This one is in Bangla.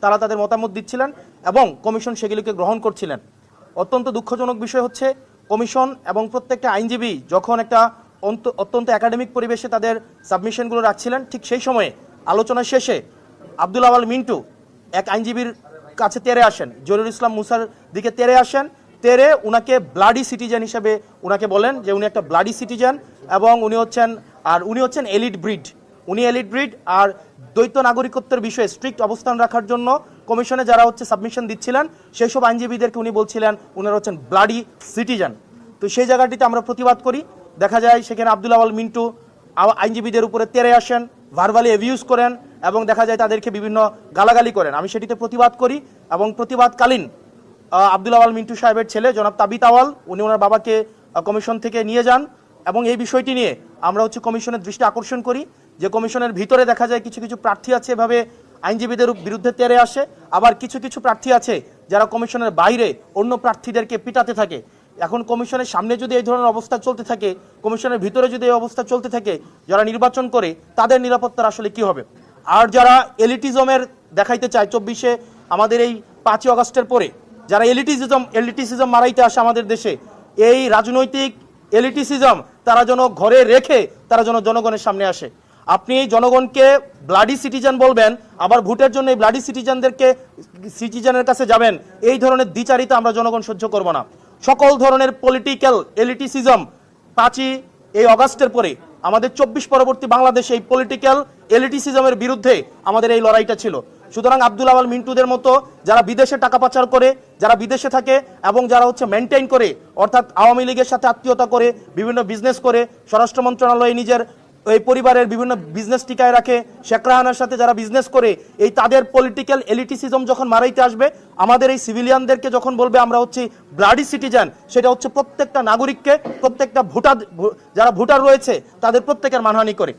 তারা তাদের মতামত দিচ্ছিলেন এবং কমিশন সেগুলিকে গ্রহণ করছিলেন। অত্যন্ত দুঃখজনক বিষয় হচ্ছে কমিশন এবং প্রত্যেকটা আইনজীবী যখন একটা অত্যন্ত একাডেমিক পরিবেশে তাদের সাবমিশনগুলো রাখছিলেন, ঠিক সেই সময়ে আলোচনা শেষে আব্দুল আওয়াল মিন্টু এক আইনজীবীর কাছে তেরে আসেন, জহিরুল ইসলাম মুসার দিকে তেরে আসেন, তেরে উনাকে ব্লাডি সিটিজেন হিসেবে উনাকে বলেন যে উনি একটা ব্লাডি সিটিজেন এবং উনি হচ্ছেন এলিট ব্রিড। উনি এলিট ব্রিড আর দ্বৈত নাগরিকত্বের বিষয়ে স্ট্রিক্ট অবস্থান রাখার জন্য কমিশনে যারা সাবমিশন দিচ্ছিলেন সেই সব আইনজীবীদেরকে উনি বলছিলেন উনারা হচ্ছেন ব্লাডি সিটিজেন। তো সেই জায়গাটিতে আমরা প্রতিবাদ করি। দেখা যায় সেখানে আব্দুল আওয়াল মিন্টু আইনজীবীদের উপরে তেরে আসেন, ভার্বালি অ্যাবিউজ করেন এবং দেখা যায় তাদেরকে বিভিন্ন গালাগালি করেন। আমি সেটিতে প্রতিবাদ করি এবং প্রতিবাদকালীন আব্দুল আওয়াল মিন্টু সাহেবের ছেলে জনাব তাবিত আওয়াল উনি ওনার বাবাকে কমিশন থেকে নিয়ে যান এবং এই বিষয়টি নিয়ে আমরা কমিশনের দৃষ্টি আকর্ষণ করি যে কমিশনের ভিতরে দেখা যায় কিছু কিছু প্রার্থী আছে এভাবে আইনজীবীদের বিরুদ্ধে তেরে আসে, আবার কিছু কিছু প্রার্থী আছে যারা কমিশনের বাইরে অন্য প্রার্থীদেরকে পিটাতে থাকে। এখন কমিশনের সামনে যদি এই ধরনের অবস্থা চলতে থাকে, কমিশনের ভিতরে যদি এই অবস্থা চলতে থাকে, যারা নির্বাচন করে তাদের নিরাপত্তার আসলে কি হবে? আর যারা এলিটিজমের দেখাইতে চায় 24-এ আমাদের এই 5ই আগস্টের পরে যারা এলিটিসিজম মারাইতে আসে আমাদের দেশে, এই রাজনৈতিক এলিটিসিজম তারা যেন ঘরে রেখে তারা যেন জনগণের সামনে আসে। আপনি জনগণকে ব্লাডি সিটিজেন বলবেন, আবার ভোটের জন্য এই ব্লাডি সিটিজেনের কাছে যাবেন, এই ধরনের দ্বিচারিতা আমরা জনগণ সহ্য করব না। সকল ধরনের পলিটিক্যাল এলিটিসিজম 5ই এই আগস্টের পরে আমাদের 24 পরবর্তী বাংলাদেশে এই পলিটিক্যাল এলিটিসিজমের বিরুদ্ধে আমাদের এই লড়াইটা ছিল। সুতরাং আব্দুল আওয়াল মিন্টুদের মতো যারা বিদেশে টাকা পাচার করে, যারা বিদেশে থাকে এবং যারা মেনটেইন করে, অর্থাৎ আওয়ামী লীগের সাথে আত্মীয়তা করে বিভিন্ন বিজনেস করে, স্বরাষ্ট্র মন্ত্রণালয়ে নিজের এই পরিবারের বিভিন্ন বিজনেস টিকায় রাখে, শেখ রাহানার সাথে যারা বিজনেস করে, এই তাদের পলিটিক্যাল এলিটিসিজম যখন মারাইতে আসবে, আমাদের এই সিভিলিয়ানদেরকে যখন বলবে আমরা ব্লাডি সিটিজেন, সেটা প্রত্যেকটা নাগরিককে, প্রত্যেকটা যারা ভোটার রয়েছে তাদের প্রত্যেকের মানহানি করে।